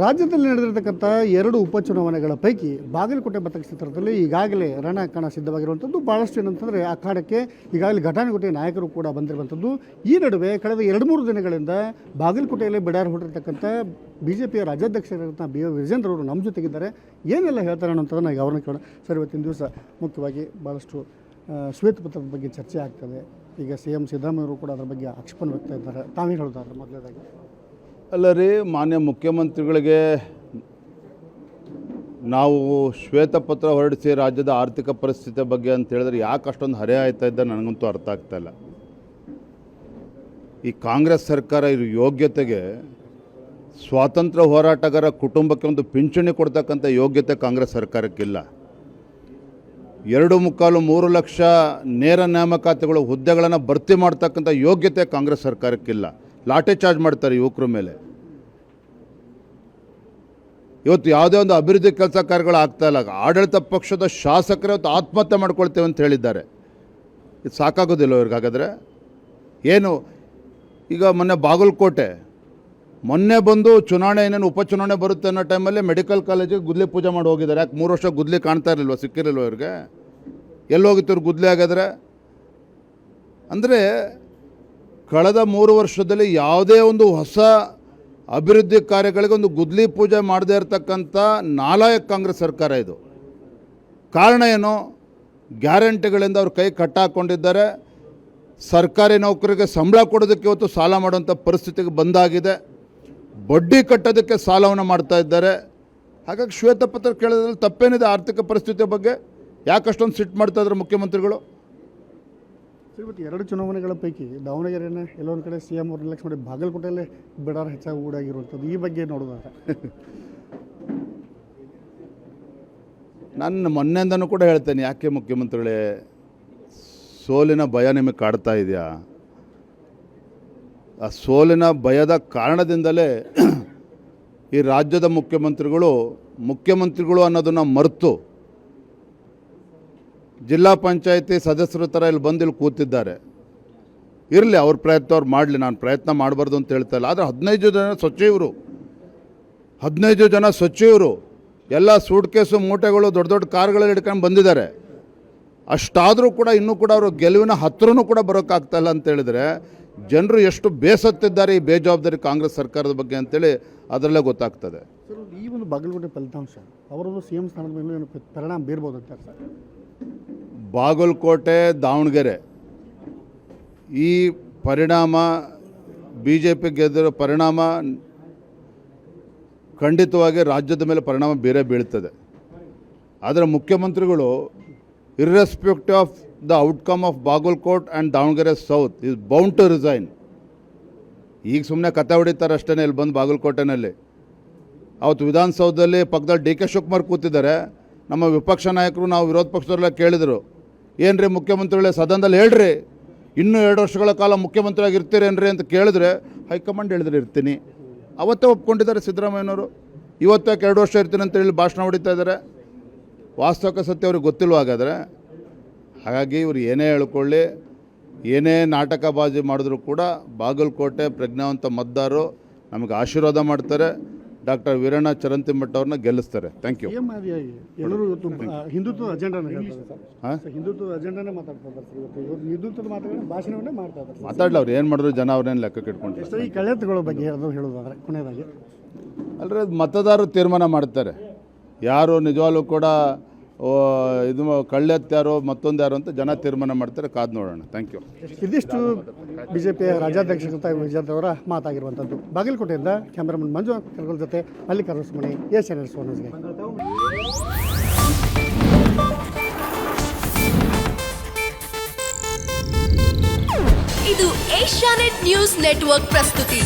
ರಾಜ್ಯದಲ್ಲಿ ನಡೆದಿರತಕ್ಕಂಥ 2 ಉಪಚುನಾವಣೆಗಳ ಪೈಕಿ ಬಾಗಲಕೋಟೆ ಮತಕ್ಷೇತ್ರದಲ್ಲಿ ಈಗಾಗಲೇ ರಣಕಣ ಸಿದ್ಧವಾಗಿರುವಂಥದ್ದು. ಭಾಳಷ್ಟು ಏನಂತಂದರೆ ಅಖಾಡಕ್ಕೆ ಈಗಾಗಲೇ ಘಟಾನುಘಟಿ ನಾಯಕರು ಕೂಡ ಬಂದಿರುವಂಥದ್ದು. ಈ ನಡುವೆ ಕಳೆದ 2-3 ದಿನಗಳಿಂದ ಬಾಗಲಕೋಟೆಯಲ್ಲಿ ಬಿಡಾರ ಹೊರಟಿರ್ತಕ್ಕಂಥ BJPಯ ರಾಜ್ಯಾಧ್ಯಕ್ಷರಾದಂಥ BY ವಿಜೇಂದ್ರ ಅವರು ನಮ್ಮ ಜೊತೆಗಿದ್ದಾರೆ. ಏನೆಲ್ಲ ಹೇಳ್ತಾರೆ ಅನ್ನೋಂಥದ್ದನ್ನು ಈಗ ಅವ್ರನ್ನ ಕೇಳೋಣ. ಸರ್, ಇವತ್ತಿನ ದಿವಸ ಮುಖ್ಯವಾಗಿ ಭಾಳಷ್ಟು ಶ್ವೇತಪತ್ರದ ಬಗ್ಗೆ ಚರ್ಚೆ ಆಗ್ತದೆ. ಈಗ CM ಸಿದ್ದರಾಮಯ್ಯವರು ಕೂಡ ಅದರ ಬಗ್ಗೆ ಆಕ್ಷೇಪಣೆ ವ್ಯಕ್ತ ಇದ್ದಾರೆ. ತಾವೇನು ಹೇಳ್ತಾರೆ ಮೊದಲೇದಾಗಿ? ಅಲ್ಲ ರೀ, ಮಾನ್ಯ ಮುಖ್ಯಮಂತ್ರಿಗಳಿಗೆ ನಾವು ಶ್ವೇತಪತ್ರ ಹೊರಡಿಸಿ ರಾಜ್ಯದ ಆರ್ಥಿಕ ಪರಿಸ್ಥಿತಿ ಬಗ್ಗೆ ಅಂತ ಹೇಳಿದ್ರೆ ಯಾಕೆ ಅಷ್ಟೊಂದು ಹರೆ ಆಯ್ತಾ ಇದ್ದ ನನಗಂತೂ ಅರ್ಥ ಆಗ್ತಾಯಿಲ್ಲ. ಈ ಕಾಂಗ್ರೆಸ್ ಸರ್ಕಾರ ಇರೋ ಯೋಗ್ಯತೆಗೆ ಸ್ವಾತಂತ್ರ್ಯ ಹೋರಾಟಗಾರ ಕುಟುಂಬಕ್ಕೆ ಒಂದು ಪಿಂಚಣಿ ಕೊಡ್ತಕ್ಕಂಥ ಯೋಗ್ಯತೆ ಕಾಂಗ್ರೆಸ್ ಸರ್ಕಾರಕ್ಕಿಲ್ಲ. 2.25-3 ಲಕ್ಷ ನೇರ ನೇಮಕಾತಿಗಳು ಹುದ್ದೆಗಳನ್ನು ಭರ್ತಿ ಮಾಡ್ತಕ್ಕಂಥ ಯೋಗ್ಯತೆ ಕಾಂಗ್ರೆಸ್ ಸರ್ಕಾರಕ್ಕಿಲ್ಲ. ಲಾಠಿ ಚಾರ್ಜ್ ಮಾಡ್ತಾರೆ ಯುವಕರ ಮೇಲೆ. ಇವತ್ತು ಯಾವುದೇ ಒಂದು ಅಭಿವೃದ್ಧಿ ಕೆಲಸ ಕಾರ್ಯಗಳು ಆಗ್ತಾಯಿಲ್ಲ. ಆಡಳಿತ ಪಕ್ಷದ ಶಾಸಕರೇ ಇವತ್ತು ಆತ್ಮಹತ್ಯೆ ಮಾಡ್ಕೊಳ್ತೇವೆ ಅಂತ ಹೇಳಿದ್ದಾರೆ. ಇದು ಸಾಕಾಗೋದಿಲ್ಲ ಇವ್ರಿಗೆ? ಹಾಗಾದರೆ ಏನು? ಈಗ ಬಾಗಲಕೋಟೆ ಮೊನ್ನೆ ಬಂದು ಚುನಾವಣೆ ಏನೇನು ಉಪಚುನಾವಣೆ ಬರುತ್ತೆ ಅನ್ನೋ ಟೈಮಲ್ಲಿ ಮೆಡಿಕಲ್ ಕಾಲೇಜಿಗೆ ಗುದ್ಲಿ ಪೂಜೆ ಮಾಡಿ ಹೋಗಿದ್ದಾರೆ. ಯಾಕೆ 3 ವರ್ಷ ಗುದ್ಲಿ ಕಾಣ್ತಾ ಇರಲಿಲ್ವ? ಸಿಕ್ಕಿರಲಿಲ್ವ ಇವ್ರಿಗೆ? ಎಲ್ಲೋಗಿತ್ತು ಇವ್ರು ಗುದ್ಲಿ? ಹಾಗಾದರೆ ಅಂದರೆ ಕಳೆದ 3 ವರ್ಷದಲ್ಲಿ ಯಾವುದೇ ಒಂದು ಹೊಸ ಅಭಿವೃದ್ಧಿ ಕಾರ್ಯಗಳಿಗೆ ಒಂದು ಗುದ್ಲಿ ಪೂಜೆ ಮಾಡದೇ ಇರತಕ್ಕಂಥ ನಾಲಾಯಕ ಕಾಂಗ್ರೆಸ್ ಸರ್ಕಾರ ಇದು. ಕಾರಣ ಏನು? ಗ್ಯಾರಂಟಿಗಳಿಂದ ಅವ್ರ ಕೈ ಕಟ್ಟಾಕೊಂಡಿದ್ದಾರೆ. ಸರ್ಕಾರಿ ನೌಕರಿಗೆ ಸಂಬಳ ಕೊಡೋದಕ್ಕೆ ಇವತ್ತು ಸಾಲ ಮಾಡುವಂಥ ಪರಿಸ್ಥಿತಿಗೆ ಬಂದಾಗಿದೆ. ಬಡ್ಡಿ ಕಟ್ಟೋದಕ್ಕೆ ಸಾಲವನ್ನು ಮಾಡ್ತಾ ಇದ್ದಾರೆ. ಹಾಗಾಗಿ ಶ್ವೇತಪತ್ರ ಕೇಳೋದ್ರಲ್ಲಿ ತಪ್ಪೇನಿದೆ? ಆರ್ಥಿಕ ಪರಿಸ್ಥಿತಿ ಬಗ್ಗೆ ಯಾಕೆ ಅಷ್ಟೊಂದು ಸಿಟ್ಟು ಮಾಡ್ತಾಯಿದ್ರು ಮುಖ್ಯಮಂತ್ರಿಗಳು? ಇವತ್ತು 2 ಚುನಾವಣೆಗಳ ಪೈಕಿ ದಾವಣಗೆರೆನ ಎಲ್ಲೊಂದು ಕಡೆ CM ಅವ್ರು ರಿಲ್ಯಾಕ್ಸ್ ಮಾಡಿ ಬಾಗಲಕೋಟೆಯಲ್ಲೇ ಬಿಡಾರ ಹೆಚ್ಚಾಗಿ ಊಡಾಗಿರುವಂಥದ್ದು. ಈ ಬಗ್ಗೆ ನೋಡೋದಾದ್ರೆ ನಾನು ಮೊನ್ನೆಯಿಂದನೂ ಕೂಡ ಹೇಳ್ತೇನೆ, ಯಾಕೆ ಮುಖ್ಯಮಂತ್ರಿಗಳೇ ಸೋಲಿನ ಭಯ ನಿಮಗೆ ಕಾಡ್ತಾ ಇದೆಯಾ? ಆ ಸೋಲಿನ ಭಯದ ಕಾರಣದಿಂದಲೇ ಈ ರಾಜ್ಯದ ಮುಖ್ಯಮಂತ್ರಿಗಳು ಅನ್ನೋದನ್ನು ಮರೆತು ಜಿಲ್ಲಾ ಪಂಚಾಯತಿ ಸದಸ್ಯರ ಥರ ಇಲ್ಲಿ ಬಂದು ಇಲ್ಲಿ ಕೂತಿದ್ದಾರೆ. ಇರಲಿ, ಅವ್ರ ಪ್ರಯತ್ನ ಅವ್ರು ಮಾಡಲಿ, ನಾನು ಪ್ರಯತ್ನ ಮಾಡಬಾರ್ದು ಅಂತ ಹೇಳ್ತಾ ಇಲ್ಲ. ಆದರೆ 15 ಜನ ಸಚಿವರು ಎಲ್ಲ ಸೂಟ್ ಕೇಸು ಮೂಟೆಗಳು ದೊಡ್ಡ ದೊಡ್ಡ ಕಾರ್ಗಳಲ್ಲಿ ಹಿಡ್ಕೊಂಡು ಬಂದಿದ್ದಾರೆ. ಅಷ್ಟಾದರೂ ಕೂಡ ಇನ್ನೂ ಕೂಡ ಅವರು ಗೆಲುವಿನ ಹತ್ರನೂ ಕೂಡ ಬರೋಕ್ಕಾಗ್ತಾಯಿಲ್ಲ ಅಂತ ಹೇಳಿದ್ರೆ ಜನರು ಎಷ್ಟು ಬೇಸತ್ತಿದ್ದಾರೆ ಈ ಬೇಜವಾಬ್ದಾರಿ ಕಾಂಗ್ರೆಸ್ ಸರ್ಕಾರದ ಬಗ್ಗೆ ಅಂತೇಳಿ ಅದರಲ್ಲೇ ಗೊತ್ತಾಗ್ತದೆ. ಸರ್, ಈ ಒಂದು ಬಾಗಲಕೋಟೆ ಫಲಿತಾಂಶ ಅವರೊಂದು CM ಸ್ಥಾನದ ಮೇಲೆ ಏನು ಪರಿಣಾಮ ಬೀರ್ಬೋದು ಅಂತ ಸರ್? ಬಾಗಲಕೋಟೆ, ದಾವಣಗೆರೆ ಈ ಪರಿಣಾಮ BJP ಗೆದ್ದಿರೋ ಪರಿಣಾಮ ಖಂಡಿತವಾಗಿ ರಾಜ್ಯದ ಮೇಲೆ ಪರಿಣಾಮ ಬೇರೆ ಬೀಳ್ತದೆ. ಆದರೆ ಮುಖ್ಯಮಂತ್ರಿಗಳು irrespective of the outcome of Bagalkot and Davanagere south is bound to resign. ಈಗ ಸುಮ್ಮನೆ ಕತೆ ಹೊಡಿತಾರೆ ಅಷ್ಟೇ. ಇಲ್ಲಿ ಬಂದು ಬಾಗಲಕೋಟೆನಲ್ಲಿ ಅವತ್ತು ವಿಧಾನಸೌಧದಲ್ಲಿ ಪಕ್ಕದಲ್ಲಿ DK ಶಿವಕುಮಾರ್ ಕೂತಿದ್ದಾರೆ. ನಮ್ಮ ವಿಪಕ್ಷ ನಾಯಕರು, ನಾವು ವಿರೋಧ ಪಕ್ಷದವರೆಲ್ಲ ಕೇಳಿದರು, ಏನು ರೀ ಮುಖ್ಯಮಂತ್ರಿಗಳೇ ಸದನದಲ್ಲಿ ಹೇಳ್ರಿ, ಇನ್ನೂ 2 ವರ್ಷಗಳ ಕಾಲ ಮುಖ್ಯಮಂತ್ರಿಯಾಗಿ ಇರ್ತೀರೇನ್ರಿ ಅಂತ ಕೇಳಿದ್ರೆ ಹೈಕಮಾಂಡ್ ಹೇಳಿದ್ರೆ ಇರ್ತೀನಿ. ಅವತ್ತೇ ಒಪ್ಕೊಂಡಿದ್ದಾರೆ ಸಿದ್ದರಾಮಯ್ಯನವರು. ಇವತ್ತಕ್ಕೆ 2 ವರ್ಷ ಇರ್ತೀನಿ ಅಂತ ಹೇಳಿ ಭಾಷಣ ಹೊಡಿತಾ ಇದ್ದಾರೆ. ವಾಸ್ತವಿಕ ಸತ್ಯ ಅವ್ರಿಗೆ ಗೊತ್ತಿಲ್ವ ಹಾಗಾದರೆ? ಹಾಗಾಗಿ ಇವರು ಏನೇ ಹೇಳ್ಕೊಳ್ಳಿ, ಏನೇ ನಾಟಕಬಾಜಿ ಮಾಡಿದ್ರು ಕೂಡ ಬಾಗಲಕೋಟೆ ಪ್ರಜ್ಞಾವಂತ ಮತದಾರರು ನಮಗೆ ಆಶೀರ್ವಾದ ಮಾಡ್ತಾರೆ. ಡಾಕ್ಟರ್ ವೀರಣ್ಣ ಚರಂತಿಮಠ ಅವ್ರನ್ನ ಗೆಲ್ಲಿಸ್ತಾರೆ. Thank you. ಎಲ್ಲರೂ ಇವತ್ತು ಹಿಂದುತ್ವದ ಅಜೆಂಡಾನ ಹೇಳ್ತಾರೆ ಸರ್. ಹಿಂದುತ್ವದ ಅಜೆಂಡಾನೇ ಮಾತಾಡ್ತಾರೆ ಸರ್. ಇವತ್ತು ಹಿಂದುತ್ವದ ಭಾಷಣವನ್ನೇ ಮಾಡ್ತಾ ಇದ್ದಾರೆ. ಮಾತಾಡಲಿ, ಅವ್ರು ಏನು ಮಾಡಿದ್ರು ಜನ ಅವ್ರೇನು ಲೆಕ್ಕಕ್ಕೆ ಇಟ್ಕೊಂಡು. ಸರ್, ಈ ಕಳ್ಳತಗಳ ಬಗ್ಗೆ ಹೇಳೋದಾದ್ರೆ ಕೊನೆಯದಾಗಿ ಅಲ್ಲರಿ, ಮತದಾರರು ತೀರ್ಮಾನ ಮಾಡ್ತಾರೆ ಯಾರು ನಿಜವಾಗ್ಲೂ ಕೂಡ ಇದು ಕಳ್ಳೆತ್ತಾರೋ ಮತ್ತೊಂದು ಯಾರು ಅಂತ ಜನ ತೀರ್ಮಾನ ಮಾಡ್ತಾರೆ. ಕಾದು ನೋಡೋಣ. Thank you. ಇದಿಷ್ಟು BJPಯ ರಾಜ್ಯಾಧ್ಯಕ್ಷ ವಿಜೇಂದ್ರ ಅವರ ಮಾತಾಗಿರುವಂಥದ್ದು. ಬಾಗಲಕೋಟೆಯಿಂದ ಕ್ಯಾಮರಾಮನ್ ಮಂಜು ಕರ್ಗಲ್ ಜೊತೆ ಮಲ್ಲಿಕಾರ್ಜುನ ಸುಮಣಿ, ASN ನ್ಯೂಸ್ಗೆ. ಇದು ಏಷ್ಯಾನೆಟ್ ನ್ಯೂಸ್ ನೆಟ್ವರ್ಕ್ ಪ್ರಸ್ತುತಿ.